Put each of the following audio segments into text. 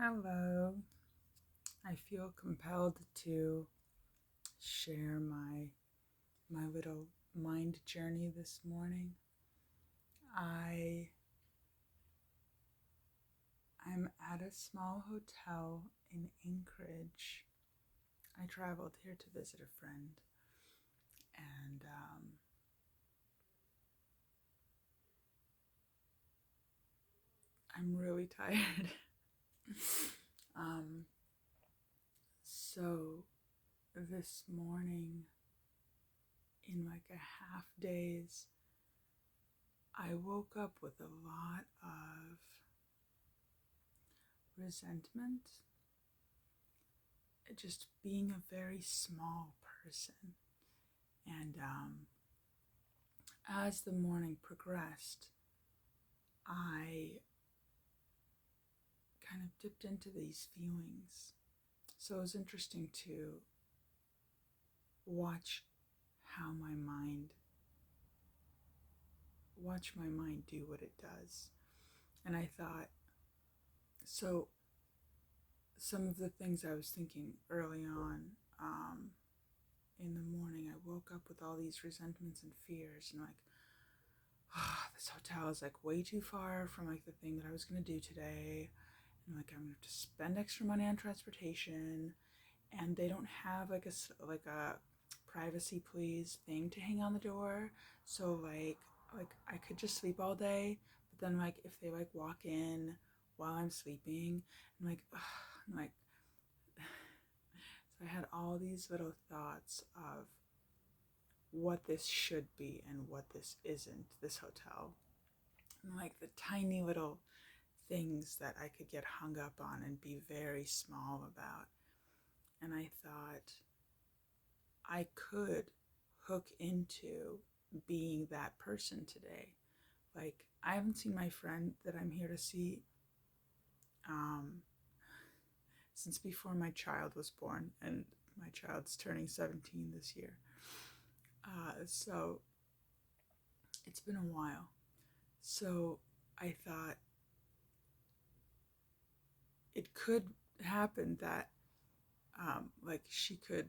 Hello. I feel compelled to share my little mind journey this morning. I I'm at a small hotel in Anchorage. I traveled here to visit a friend, and I'm really tired. um, so this morning, in like a half daze, I woke up with a lot of resentment, just being a very small person. And as the morning progressed, I kind of dipped into these feelings. So it was interesting to watch how watch my mind do what it does. And I thought, so some of the things I was thinking early on, in the morning, I woke up with all these resentments and fears, and like, oh, this hotel is like way too far from like the thing that I was gonna do today, and like I'm gonna have to spend extra money on transportation, and they don't have like a privacy please thing to hang on the door, so like I could just sleep all day, but then like if they like walk in while I'm sleeping, I'm like, ugh, I'm like so I had all these little thoughts of what this should be and what this isn't, this hotel. And like the tiny little things that I could get hung up on and be very small about. And I thought I could hook into being that person today. Like, I haven't seen my friend that I'm here to see um, since before my child was born, and my child's turning 17 this year. So it's been a while. So I thought it could happen that, like, she could,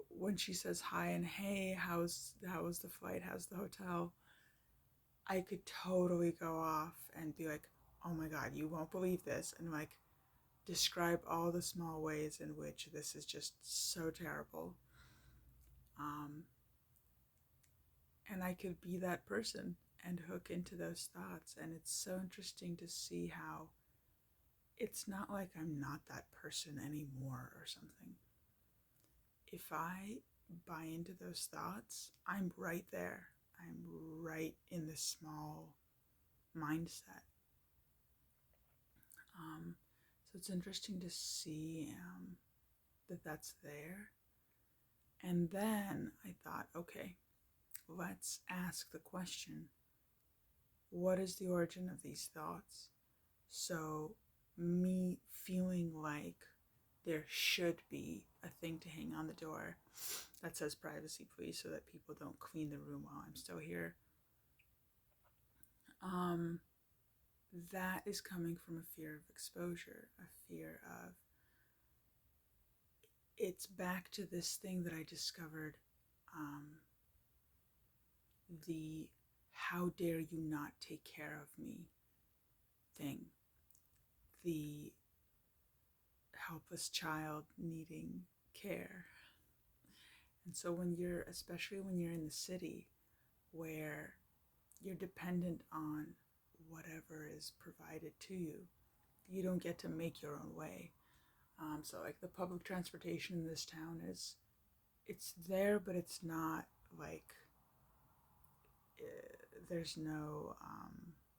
when she says hi and hey, how's the flight, how's the hotel, I could totally go off and be like, oh my god, you won't believe this, and like describe all the small ways in which this is just so terrible. Um, and I could be that person and hook into those thoughts. And it's so interesting to see how it's not like I'm not that person anymore or something. If I buy into those thoughts, I'm right there. I'm right in this small mindset. So it's interesting to see that that's there. And then I thought, okay, let's ask the question, what is the origin of these thoughts? So, me feeling like there should be a thing to hang on the door that says privacy please so that people don't clean the room while I'm still here. Um, that is coming from a fear of exposure, a fear of, it's back to this thing that I discovered, um, the how dare you not take care of me thing, the helpless child needing care. And so especially when you're in the city where you're dependent on whatever is provided to you, you don't get to make your own way. So like the public transportation in this town it's there, but it's not like, there's no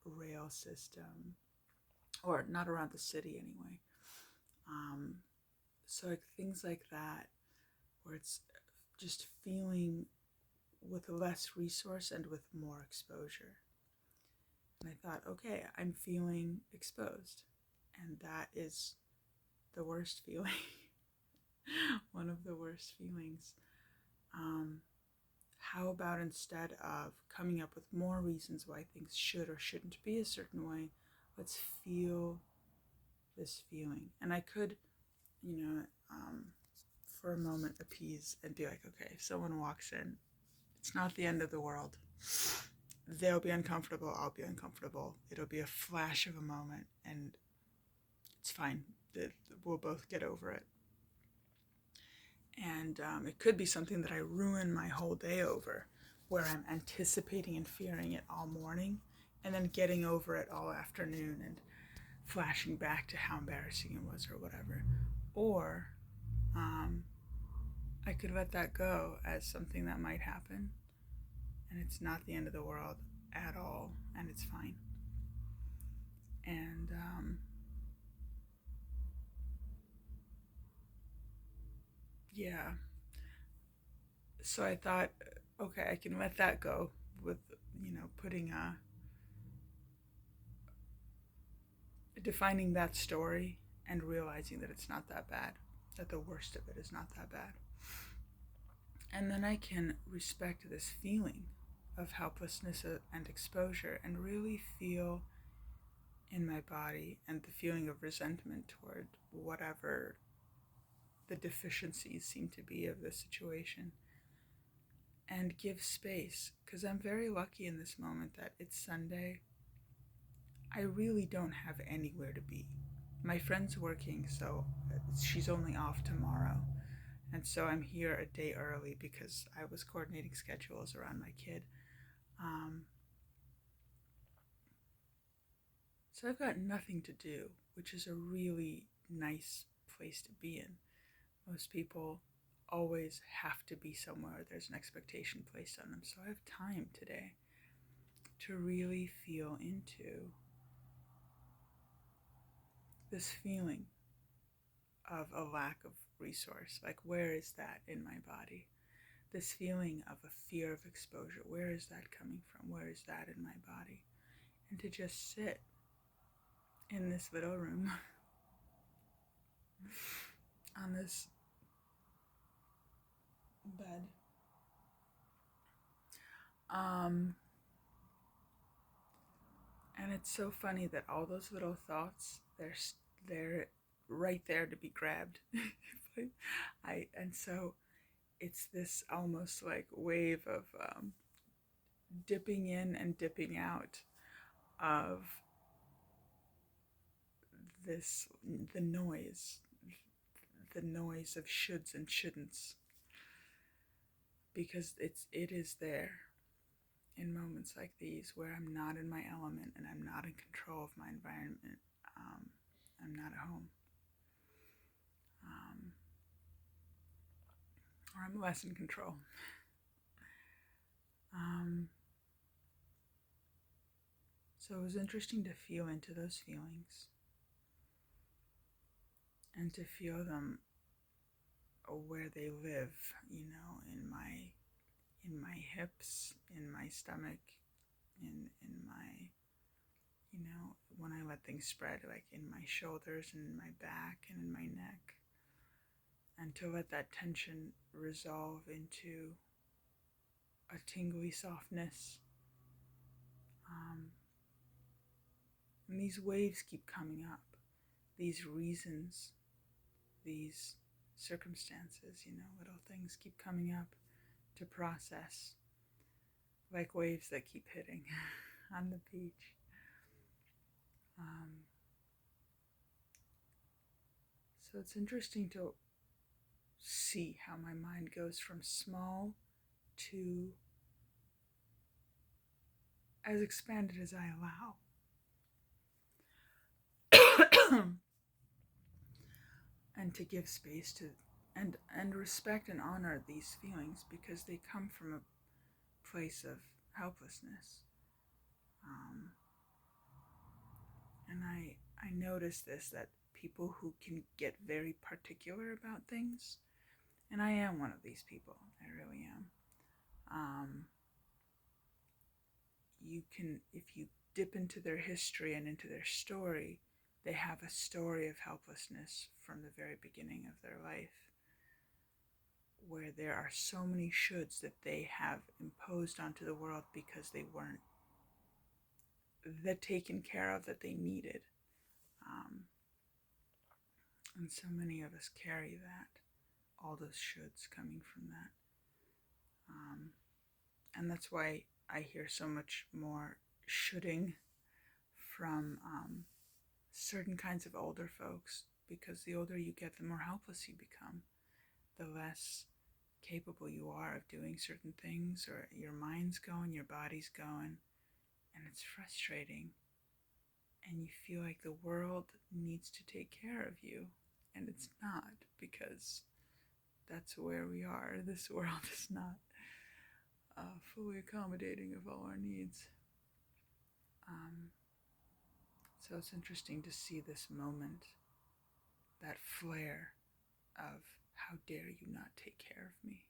rail system, or not around the city anyway. Um, so like things like that, where it's just feeling with less resource and with more exposure. And I thought, okay, I'm feeling exposed, and that is the worst feeling. One of the worst feelings. um, how about instead of coming up with more reasons why things should or shouldn't be a certain way, let's feel this feeling. And I could, you know, for a moment appease and be like, okay, if someone walks in, it's not the end of the world. They'll be uncomfortable, I'll be uncomfortable. It'll be a flash of a moment, and it's fine. We'll both get over it. And it could be something that I ruin my whole day over, where I'm anticipating and fearing it all morning, and then getting over it all afternoon and flashing back to how embarrassing it was or whatever. Or I could let that go as something that might happen, and it's not the end of the world at all, and it's fine. And yeah, so I thought, okay, I can let that go with, putting defining that story and realizing that it's not that bad, that the worst of it is not that bad. And then I can respect this feeling of helplessness and exposure and really feel in my body and the feeling of resentment toward whatever the deficiencies seem to be of the situation, and give space, because I'm very lucky in this moment that it's Sunday. I really don't have anywhere to be. My friend's working, so she's only off tomorrow. And so I'm here a day early because I was coordinating schedules around my kid. So I've got nothing to do, which is a really nice place to be in. Most people always have to be somewhere. There's an expectation placed on them. So I have time today to really feel into this feeling of a lack of resource. Like, where is that in my body? This feeling of a fear of exposure, where is that coming from? Where is that in my body? And to just sit in this little room on this bed. And it's so funny that all those little thoughts, they're right there to be grabbed. And so it's this almost like wave of dipping in and dipping out of the noise of shoulds and shouldn'ts, because it is there in moments like these where I'm not in my element and I'm not in control of my environment. I'm not at home. Or I'm less in control. So it was interesting to feel into those feelings and to feel them where they live, in my hips, in my stomach, in my, when I let things spread, like in my shoulders and in my back and in my neck, and to let that tension resolve into a tingly softness. And these waves keep coming up, these reasons, these circumstances, little things keep coming up to process, like waves that keep hitting on the beach. So it's interesting to see how my mind goes from small to as expanded as I allow. And to give space to and respect and honor these feelings, because they come from a place of helplessness. And I notice this, that people who can get very particular about things, and I am one of these people, I really am. You can, if you dip into their history and into their story, they have a story of helplessness from the very beginning of their life, where there are so many shoulds that they have imposed onto the world because they weren't the taken care of that they needed. And so many of us carry that, all those shoulds coming from that. And that's why I hear so much more shoulding from certain kinds of older folks, because the older you get, the more helpless you become, the less capable you are of doing certain things, or your mind's going, your body's going, and it's frustrating. And you feel like the world needs to take care of you, and it's not, because that's where we are. This world is not fully accommodating of all our needs. So it's interesting to see this moment, that flare of, how dare you not take care of me?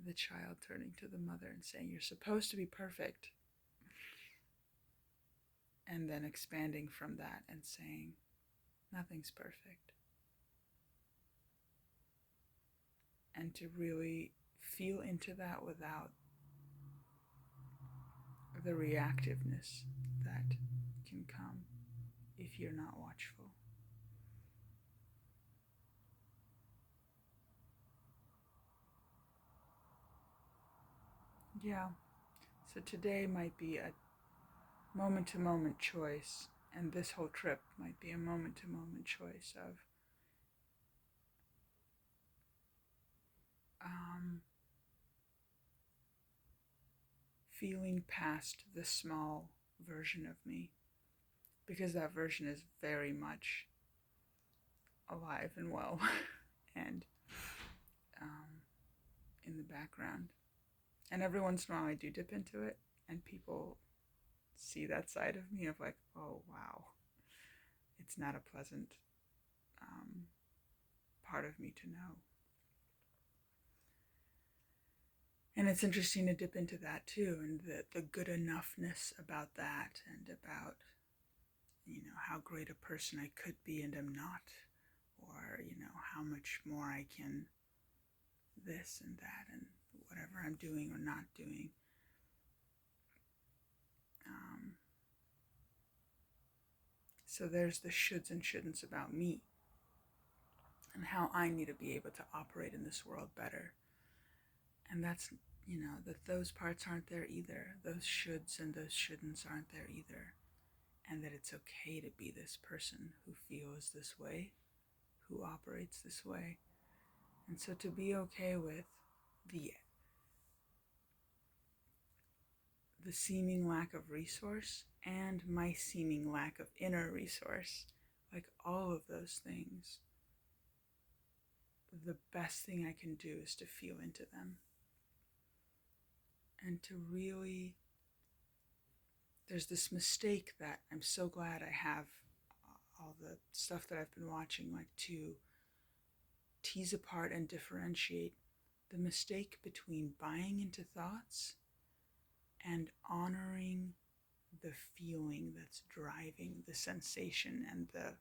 The child turning to the mother and saying, you're supposed to be perfect. And then expanding from that and saying, nothing's perfect. And to really feel into that without the reactiveness that can come if you're not watchful. Yeah, so today might be a moment-to-moment choice, and this whole trip might be a moment-to-moment choice of feeling past the small version of me, because that version is very much alive and well and in the background. And every once in a while I do dip into it, and people see that side of me of like, oh wow, it's not a pleasant part of me to know. And it's interesting to dip into that too, and the good enoughness about that, and about, how great a person I could be and am not, or, how much more I can this and that, and whatever I'm doing or not doing. So there's the shoulds and shouldn'ts about me, and how I need to be able to operate in this world better. And that's, that those parts aren't there either. Those shoulds and those shouldn'ts aren't there either. And that it's okay to be this person who feels this way, who operates this way. And so to be okay with the seeming lack of resource and my seeming lack of inner resource, like all of those things, the best thing I can do is to feel into them. And to really, there's this mistake that I'm so glad I have all the stuff that I've been watching, like to tease apart and differentiate the mistake between buying into thoughts and honoring the feeling that's driving the sensation and the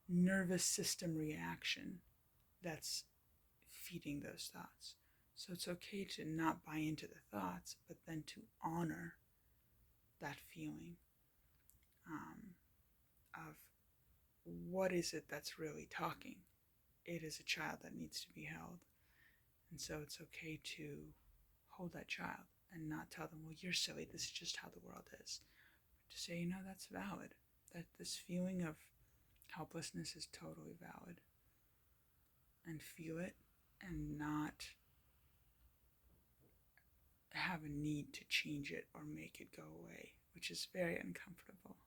nervous system reaction that's feeding those thoughts. So it's okay to not buy into the thoughts, but then to honor that feeling of what is it that's really talking. It is a child that needs to be held. And so it's okay to hold that child and not tell them, well, you're silly, this is just how the world is. But to say, that's valid. That this feeling of helplessness is totally valid. And feel it, and not have a need to change it or make it go away, which is very uncomfortable.